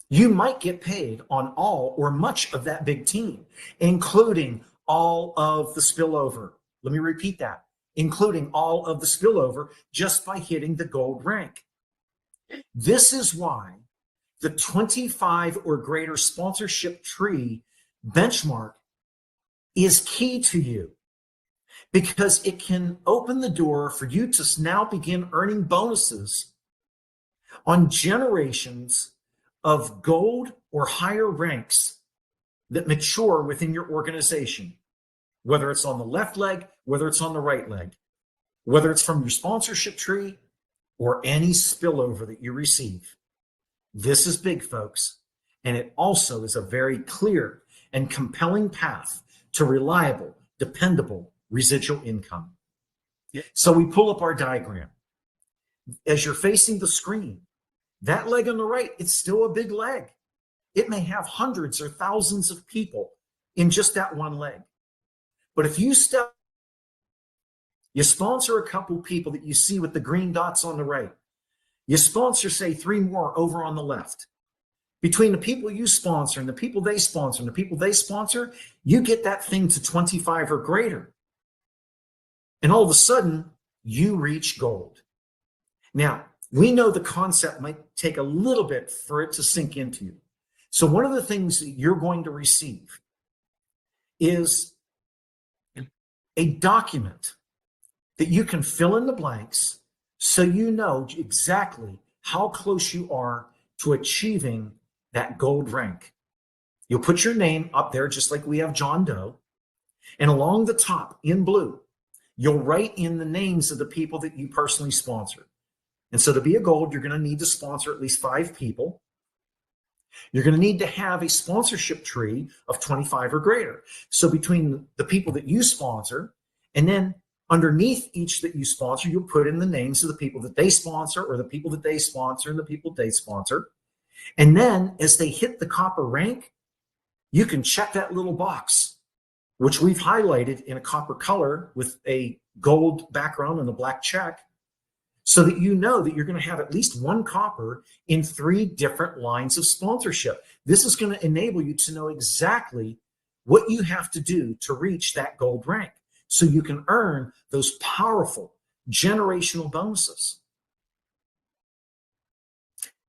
You might get paid on all or much of that big team, including all of the spillover. Let me repeat that. Including all of the spillover just by hitting the gold rank. This is why the 25 or greater sponsorship tree benchmark is key to you, because it can open the door for you to now begin earning bonuses on generations of gold or higher ranks that mature within your organization, whether it's on the left leg, whether it's on the right leg, whether it's from your sponsorship tree or any spillover that you receive. This is big, folks, and it also is a very clear and compelling path to reliable, dependable residual income. So we pull up our diagram. As you're facing the screen, that leg on the right, it's still a big leg. It may have hundreds or thousands of people in just that one leg. But if you sponsor a couple people that you see with the green dots on the right, you sponsor, say, 3 more over on the left. Between the people you sponsor and the people they sponsor and the people they sponsor, you get that thing to 25 or greater. And all of a sudden, you reach gold. Now, we know the concept might take a little bit for it to sink into you. So one of the things that you're going to receive is a document that you can fill in the blanks so you know exactly how close you are to achieving that gold rank. You'll put your name up there just like we have John Doe. And along the top in blue, you'll write in the names of the people that you personally sponsor. And so to be a gold, you're going to need to sponsor at least 5 people. You're going to need to have a sponsorship tree of 25 or greater. So between the people that you sponsor, and then underneath each that you sponsor, you'll put in the names of the people that they sponsor, or the people that they sponsor, and the people they sponsor. And then as they hit the copper rank, you can check that little box, which we've highlighted in a copper color with a gold background and a black check, so that you know that you're going to have at least 1 copper in 3 different lines of sponsorship. This is going to enable you to know exactly what you have to do to reach that gold rank, so you can earn those powerful generational bonuses.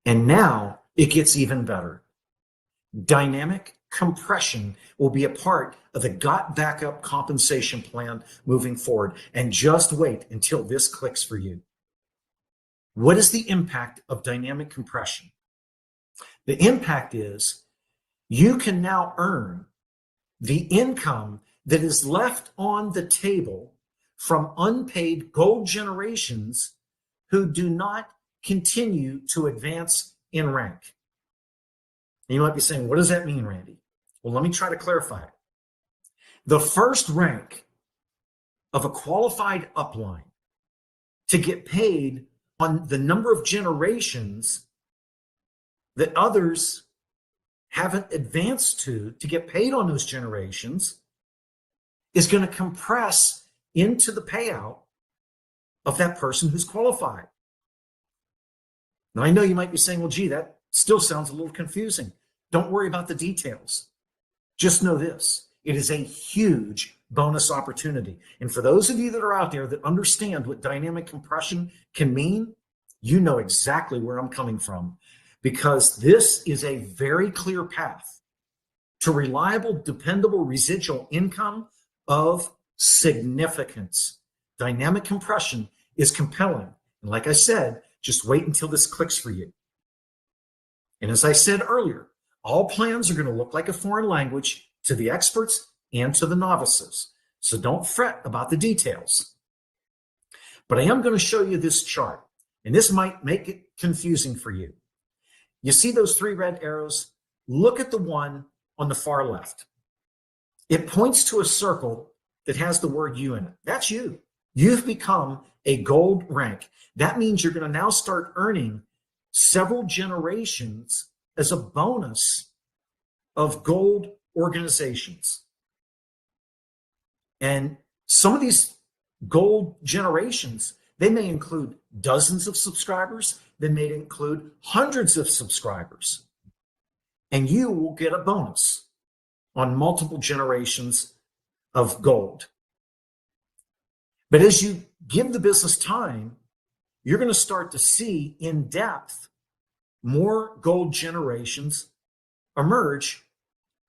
And now it gets even better. Dynamic compression will be a part of the GotBackup compensation plan moving forward. And just wait until this clicks for you. What is the impact of dynamic compression? The impact is you can now earn the income that is left on the table from unpaid gold generations who do not continue to advance in rank. And you might be saying, what does that mean, Randy? Well, let me try to clarify it. The first rank of a qualified upline to get paid on the number of generations that others haven't advanced to get paid on those generations is going to compress into the payout of that person who's qualified. Now, I know you might be saying, well, gee, that still sounds a little confusing. Don't worry about the details. Just know this. It is a huge bonus opportunity. And for those of you that are out there that understand what dynamic compression can mean, you know exactly where I'm coming from, because this is a very clear path to reliable, dependable residual income of significance. Dynamic compression is compelling. And like I said, just wait until this clicks for you. And as I said earlier, all plans are going to look like a foreign language to the experts and to the novices. So don't fret about the details. But I am going to show you this chart, and this might make it confusing for you. You see those 3 red arrows? Look at the one on the far left. It points to a circle that has the word you in it. That's you. You've become a gold rank. That means you're going to now start earning several generations as a bonus of gold organizations. And some of these gold generations, they may include dozens of subscribers. They may include hundreds of subscribers. And you will get a bonus on multiple generations of gold. But as you give the business time, you're going to start to see in depth more gold generations emerge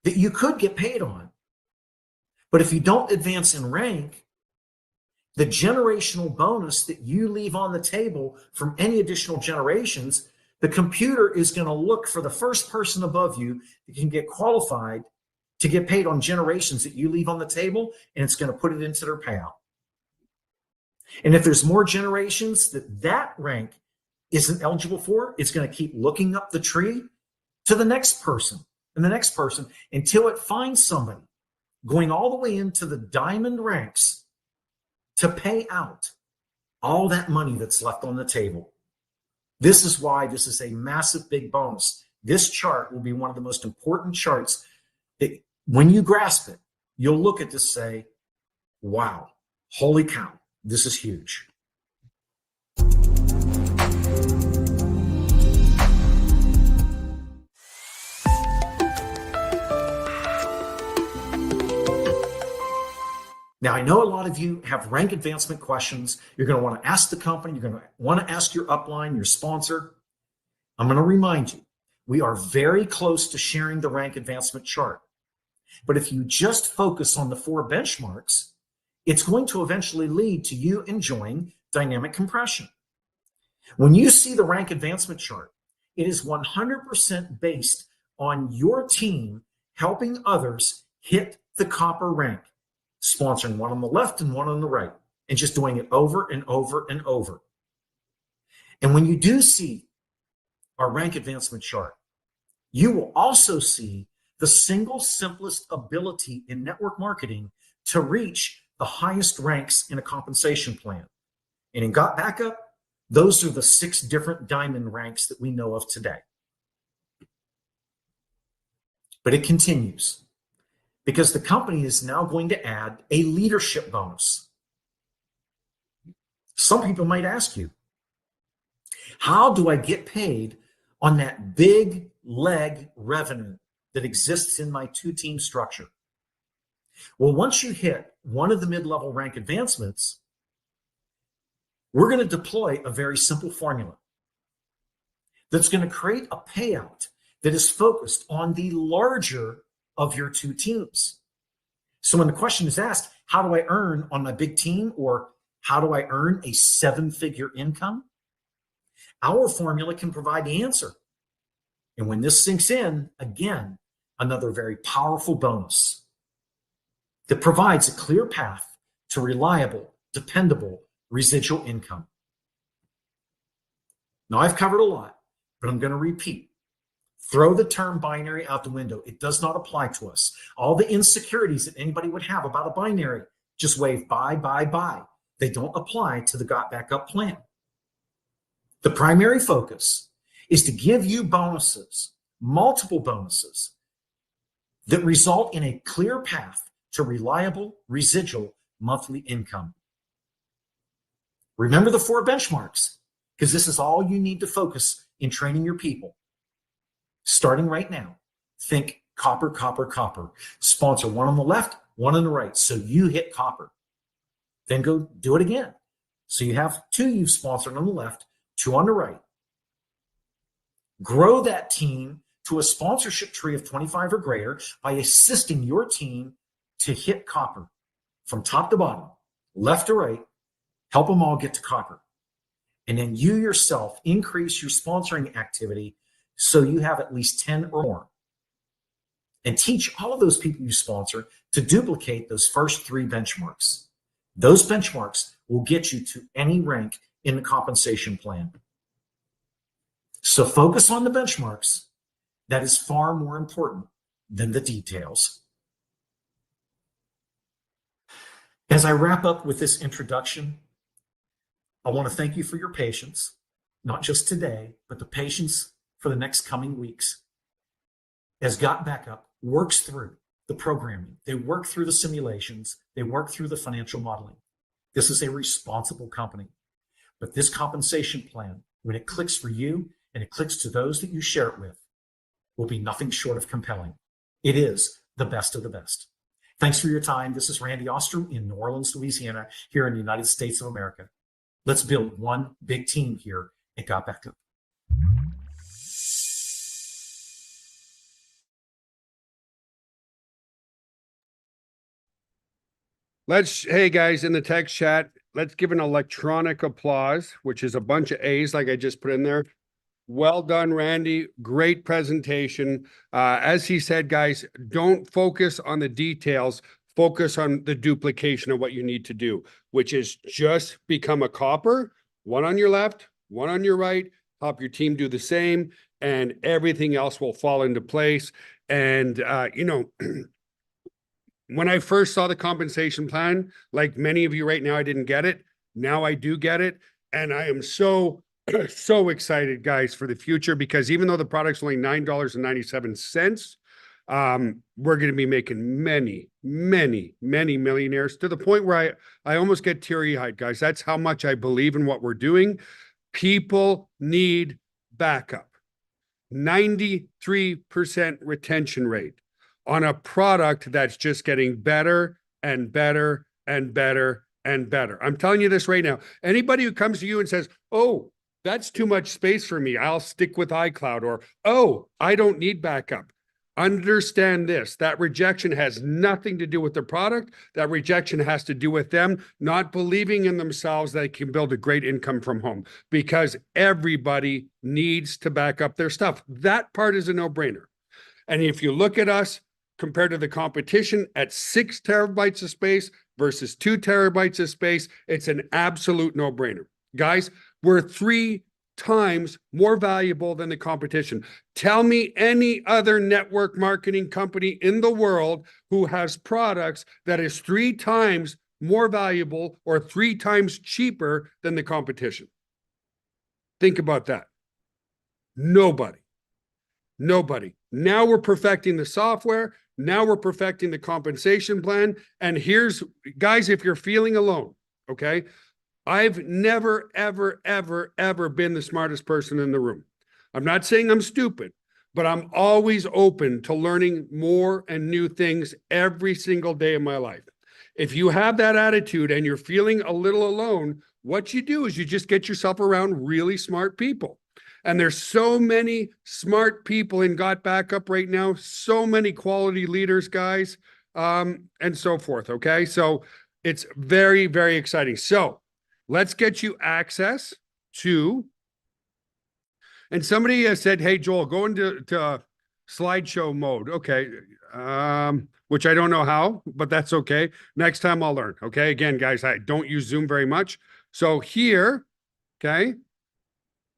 that you could get paid on. But if you don't advance in rank, the generational bonus that you leave on the table from any additional generations, the computer is going to look for the first person above you that can get qualified to get paid on generations that you leave on the table, and it's going to put it into their payout. And if there's more generations that rank isn't eligible for, it's going to keep looking up the tree to the next person and the next person until it finds somebody going all the way into the diamond ranks to pay out all that money that's left on the table. This is why this is a massive big bonus. This chart will be one of the most important charts that when you grasp it, you'll look at this and say, wow, holy cow, this is huge. Now, I know a lot of you have rank advancement questions. You're going to want to ask the company. You're going to want to ask your upline, your sponsor. I'm going to remind you, we are very close to sharing the rank advancement chart. But if you just focus on the 4 benchmarks, it's going to eventually lead to you enjoying dynamic compression. When you see the rank advancement chart, it is 100% based on your team helping others hit the copper rank, sponsoring one on the left and one on the right, and just doing it over and over and over. And when you do see our rank advancement chart, you will also see the single simplest ability in network marketing to reach the highest ranks in a compensation plan. And in GotBackup, those are the 6 different diamond ranks that we know of today. But it continues because the company is now going to add a leadership bonus. Some people might ask you, how do I get paid on that big leg revenue that exists in my 2-team structure? Well, once you hit one of the mid-level rank advancements, we're going to deploy a very simple formula that's going to create a payout that is focused on the larger of your 2 teams. So when the question is asked, how do I earn on my big team, or how do I earn a 7-figure income? Our formula can provide the answer. And when this sinks in, again, another very powerful bonus that provides a clear path to reliable, dependable residual income. Now, I've covered a lot, but I'm going to repeat. Throw the term binary out the window. It does not apply to us. All the insecurities that anybody would have about a binary, just wave bye, bye, bye. They don't apply to the GotBackup plan. The primary focus is to give you bonuses, multiple bonuses, that result in a clear path to reliable residual monthly income. Remember the 4 benchmarks, because this is all you need to focus in training your people. Starting right now, think copper, copper, copper. Sponsor one on the left, one on the right, so you hit copper. Then go do it again. So you have 2 you've sponsored on the left, 2 on the right. Grow that team to a sponsorship tree of 25 or greater by assisting your team to hit copper from top to bottom, left to right. Help them all get to copper. And then you yourself increase your sponsoring activity so you have at least 10 or more. And teach all of those people you sponsor to duplicate those first 3 benchmarks. Those benchmarks will get you to any rank in the compensation plan. So focus on the benchmarks. That is far more important than the details. As I wrap up with this introduction, I want to thank you for your patience, not just today, but the patience for the next coming weeks. As GotBackup works through the programming, they work through the simulations, they work through the financial modeling. This is a responsible company. But this compensation plan, when it clicks for you and it clicks to those that you share it with, will be nothing short of compelling. It is the best of the best. Thanks for your time. This is Randy Ostrom in New Orleans, Louisiana, here in the United States of America. Let's build one big team here at GotBackup. Hey guys, in the text chat, let's give an electronic applause, which is a bunch of A's like I just put in there. Well done, Randy. Great presentation. As he said, guys, don't focus on the details. Focus on the duplication of what you need to do, which is just become a copper, one on your left, one on your right, help your team do the same, and everything else will fall into place. And, when I first saw the compensation plan, like many of you right now, I didn't get it. Now I do get it. And I am so excited, guys, for the future, because even though the product's only $9.97, we're going to be making many millionaires, to the point where I almost get teary-eyed, guys. That's how much I believe in what we're doing. People need backup. 93% retention rate on a product that's just getting better and better and better and better. I'm telling you this right now. Anybody who comes to you and says, oh, that's too much space for me, I'll stick with iCloud, or, oh, I don't need backup. Understand this, that rejection has nothing to do with the product. That rejection has to do with them not believing in themselves that they can build a great income from home, because everybody needs to back up their stuff. That part is a no-brainer. And if you look at us compared to the competition at 6 terabytes of space versus 2 terabytes of space, it's an absolute no-brainer. Guys, we're 3 times more valuable than the competition. Tell me any other network marketing company in the world who has products that is 3 times more valuable or 3 times cheaper than the competition. Think about that. Nobody. Nobody. Now we're perfecting the software. Now we're perfecting the compensation plan. And here's, guys, if you're feeling alone, okay, I've never, ever, ever, ever been the smartest person in the room. I'm not saying I'm stupid, but I'm always open to learning more and new things every single day of my life. If you have that attitude and you're feeling a little alone, what you do is you just get yourself around really smart people. And there's so many smart people in GotBackup right now, so many quality leaders, guys, and so forth, okay? So it's very, very exciting. So let's get you access to, and somebody has said, hey, Joel, go into slideshow mode. Okay, which I don't know how, but that's okay. Next time I'll learn, okay? Again, guys, I don't use Zoom very much. So here, okay,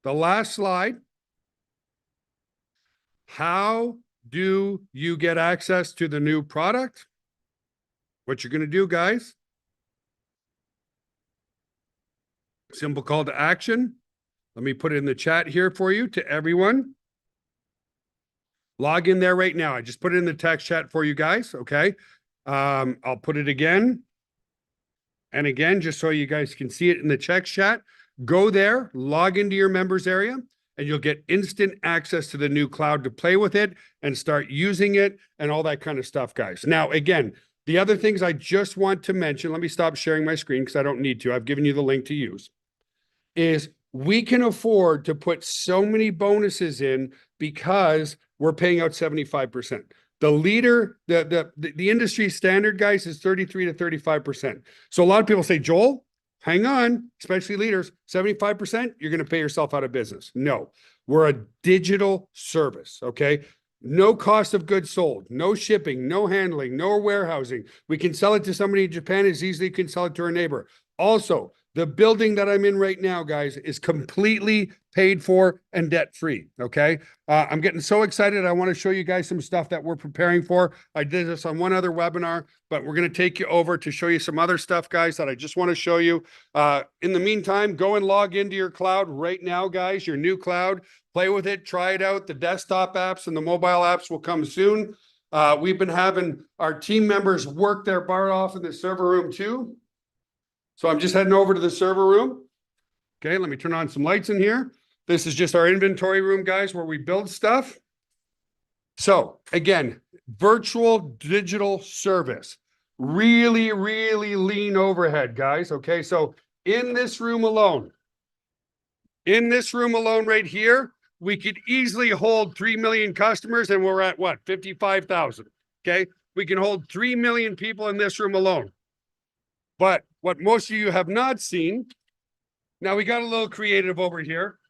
the last slide. How do you get access to the new product? What you're going to do, guys? Simple call to action. Let me put it in the chat here for you to everyone. Log in there right now. I just put it in the text chat for you guys, okay? I'll put it again and again, just so you guys can see it in the text chat. Go there, log into your members area, and you'll get instant access to the new cloud to play with it and start using it and all that kind of stuff, guys. Now, again, the other things I just want to mention, let me stop sharing my screen because I don't need to. I've given you the link to use, is we can afford to put so many bonuses in because we're paying out 75%. The leader, the industry standard, guys, is 33 to 35%. So a lot of people say, Joel, hang on, especially leaders, 75%, you're going to pay yourself out of business. No, we're a digital service, okay? No cost of goods sold, no shipping, no handling, no warehousing. We can sell it to somebody in Japan as easily as we can sell it to our neighbor. Also, the building that I'm in right now, guys, is completely paid for and debt-free, okay? I'm getting so excited. I want to show you guys some stuff that we're preparing for. I did this on one other webinar, but we're going to take you over to show you some other stuff, guys, that I just want to show you. In the meantime, go and log into your cloud right now, guys, your new cloud. Play with it, try it out. The desktop apps and the mobile apps will come soon. We've been having our team members work their bar off in the server room too. So I'm just heading over to the server room. Okay, let me turn on some lights in here. This is just our inventory room, guys, where we build stuff. So again, virtual digital service, really, really lean overhead, guys. Okay, so in this room alone right here, we could easily hold 3 million customers, and we're at what, 55,000. Okay, we can hold 3 million people in this room alone. But what most of you have not seen, now we got a little creative over here.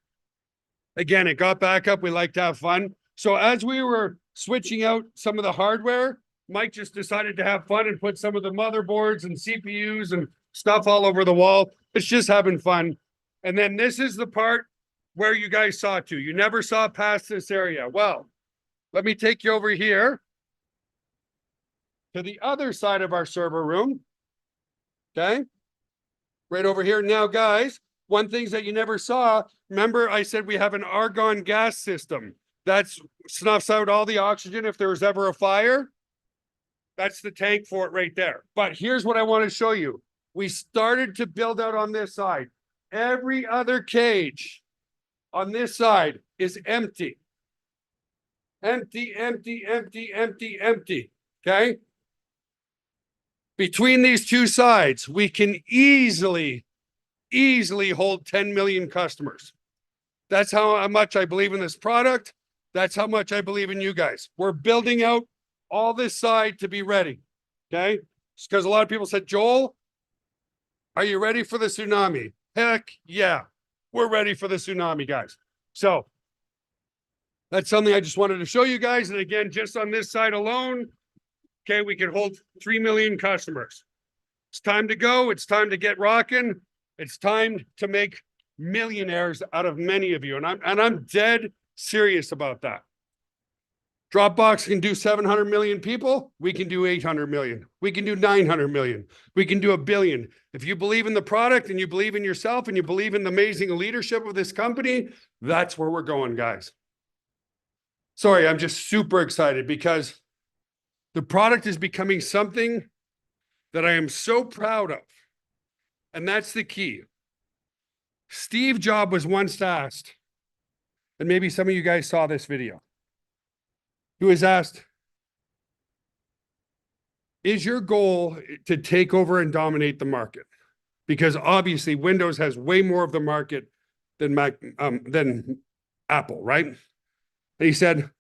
Again, it GotBackup. We like to have fun. So as we were switching out some of the hardware, Mike just decided to have fun and put some of the motherboards and CPUs and stuff all over the wall. It's just having fun. And then this is the part where you guys saw to. You never saw past this area. Well, let me take you over here to the other side of our server room. Okay, right over here. Now, guys, one thing that you never saw, remember I said we have an argon gas system that snuffs out all the oxygen if there was ever a fire. That's the tank for it right there. But here's what I want to show you. We started to build out on this side. Every other cage on this side is empty. Empty, empty, empty, empty, empty. Okay? Between these two sides, we can easily hold 10 million customers. That's how much I believe in this product. That's how much I believe in you guys. We're building out all this side to be ready. Okay. Because a lot of people said, Joel, are you ready for the tsunami? Heck yeah. We're ready for the tsunami, guys. So that's something I just wanted to show you guys. And again, just on this side alone, okay, we can hold 3 million customers. It's time to go. It's time to get rocking. It's time to make millionaires out of many of you. And I'm dead serious about that. Dropbox can do 700 million people. We can do 800 million. We can do 900 million. We can do 1 billion. If you believe in the product and you believe in yourself and you believe in the amazing leadership of this company, that's where we're going, guys. Sorry, I'm just super excited because the product is becoming something that I am so proud of. And that's the key. Steve Jobs was once asked, and maybe some of you guys saw this video. He was asked, is your goal to take over and dominate the market? Because obviously Windows has way more of the market than than Apple, right? And he said,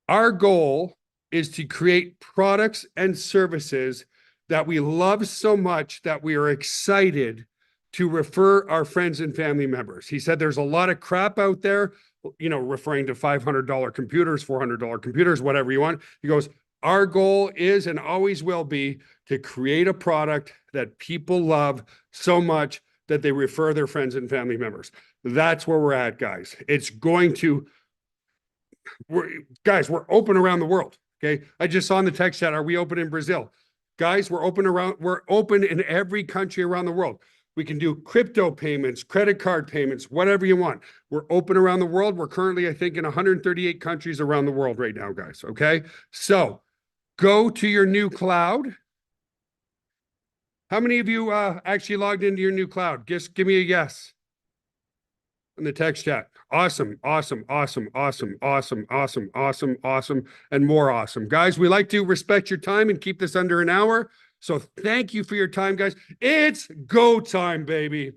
our goal is to create products and services that we love so much that we are excited to refer our friends and family members. He said there's a lot of crap out there, you know, referring to $500 computers, $400 computers, whatever you want. He goes, our goal is and always will be to create a product that people love so much that they refer their friends and family members. That's where we're at, guys. It's going to, guys, we're open around the world. Okay. I just saw in the text chat, are we open in Brazil? Guys, we're open in every country around the world. We can do crypto payments, credit card payments, whatever you want. We're open around the world. We're currently, I think, in 138 countries around the world right now, guys. Okay. So go to your new cloud. How many of you actually logged into your new cloud? Just give me a yes in the text chat. Awesome, awesome, awesome, awesome, awesome, awesome, awesome, awesome, and more awesome. Guys, we like to respect your time and keep this under an hour. So thank you for your time, guys. It's go time, baby.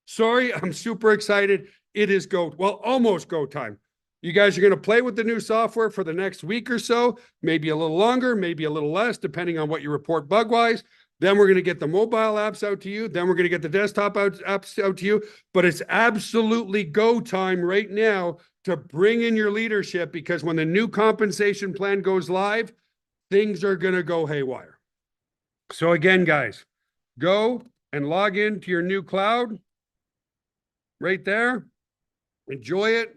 Sorry, I'm super excited. It is almost go time. You guys are going to play with the new software for the next week or so, maybe a little longer, maybe a little less, depending on what you report bug-wise. Then we're going to get the mobile apps out to you. Then we're going to get the desktop apps out to you. But it's absolutely go time right now to bring in your leadership, because when the new compensation plan goes live, things are going to go haywire. So again, guys, go and log into your new cloud right there. Enjoy it.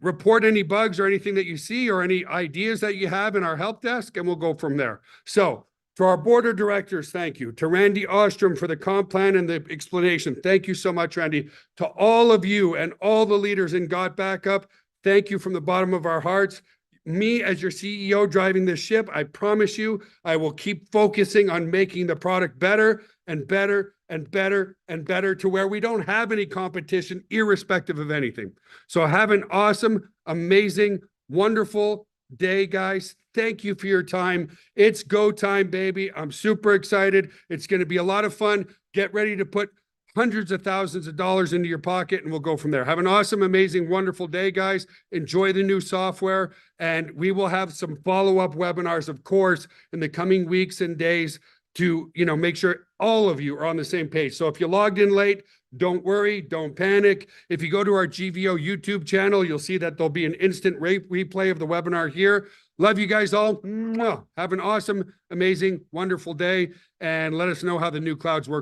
Report any bugs or anything that you see or any ideas that you have in our help desk, and we'll go from there. So to our board of directors, thank you. To Randy Ostrom for the comp plan and the explanation. Thank you so much, Randy. To all of you and all the leaders in GotBackup, thank you from the bottom of our hearts. Me as your CEO driving this ship, I promise you, I will keep focusing on making the product better and better and better and better to where we don't have any competition, irrespective of anything. So have an awesome, amazing, wonderful day, guys. Thank you for your time. It's go time, baby. I'm super excited. It's going to be a lot of fun. Get ready to put hundreds of thousands of dollars into your pocket, and we'll go from there. Have an awesome, amazing, wonderful day, guys. Enjoy the new software, and we will have some follow-up webinars, of course, in the coming weeks and days to, you know, make sure all of you are on the same page. So if you logged in late, don't worry, don't panic. If you go to our GVO YouTube channel, you'll see that there'll be an instant replay of the webinar here. Love you guys all. Have an awesome, amazing, wonderful day, and let us know how the new clouds work.